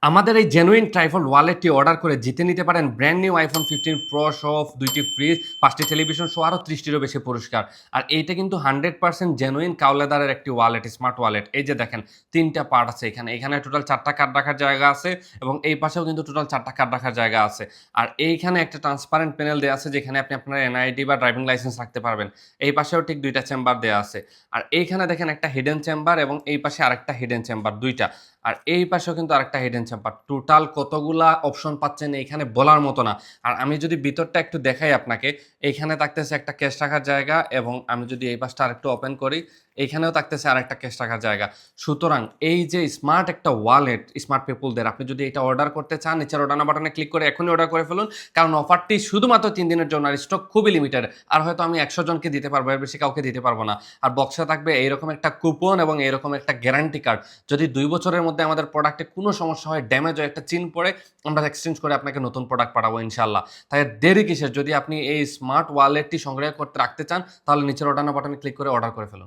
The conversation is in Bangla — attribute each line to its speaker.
Speaker 1: আমাদের এই জেনুইন ট্রাইফল ওয়ালেটটি অর্ডার করে জিতে নিতে পারেন ব্র্যান্ড নিউ iPhone 15 Pro সহ ২ টি ফ্রিজ, ৫ টি টেলিভিশন সহ আরো ৩০ টিরও বেশি পুরস্কার। আর এইটা কিন্তু 100% জেনুইন কাওলেদারের একটি ওয়ালেট, স্মার্ট ওয়ালেট। এই যে দেখেন ৩ টা পার্ট আছে এখানে। এখানে টোটাল ৪ টা কার্ড রাখার জায়গা আছে এবং এই পাশেও কিন্তু টোটাল ৪ টা কার্ড রাখার জায়গা আছে। আর এইখানে একটা ট্রান্সপারেন্ট প্যানেল দেয়া আছে যেখানে আপনি আপনার এনআইডি বা ড্রাইভিং লাইসেন্স রাখতে পারবেন। এই পাশেও ঠিক ২ টা চেম্বার দেয়া আছে। আর এইখানে দেখেন একটা হিডেন চেম্বার এবং এই পাশে আরেকটা হিডেন চেম্বার ২ টা। আর এই পাশেও কিন্তু আরেকটা হিডেন চেম্বার। টোটাল কতগুলা অপশন পাচ্ছেন এইখানে বলার মতো না। আর আমি যদি ভিতরটা একটু দেখাই আপনাকে, এইখানে থাকতেছে একটা ক্যাশ রাখার জায়গা এবং আমি যদি এই পাশটা আরেকটু ওপেন করি, এইখানেও থাকতেছে আরেকটা ক্যাশ রাখার জায়গা। সুতরাং এই যে স্মার্ট একটা ওয়ালেট, স্মার্ট পিপলদের আপনি যদি এটা অর্ডার করতে চান, নিচের অর্ডার নাও বাটনে ক্লিক করে এখনই অর্ডার করে ফেলুন। কারণ অফারটি শুধুমাত্র ৩ দিনের জন্য আর স্টক খুবই লিমিটেড। আর হয়তো আমি ১০০ জনকে দিতে পারবো, এর বেশি কাউকে দিতে পারবো না। আর বক্সে থাকবে এইরকম একটা কুপন এবং এইরকম একটা গ্যারান্টি কার্ড। যদি ২ বছরের মধ্যে আমাদের প্রোডাক্টে কোনো সমস্যা হয়, ড্যামেজ হয়, একটা চিন পড়ে, আমরা এক্সচেঞ্জ করে আপনাকে নতুন প্রোডাক্ট পাঠাবো ইনশাআল্লাহ। তাই দেরি কিসের? যদি আপনি এই স্মার্ট ওয়ালেটটি সংগ্রহ করতে রাখতে চান, তাহলে নিচের অর্ডার নাও বাটনে ক্লিক করে অর্ডার করে ফেলুন।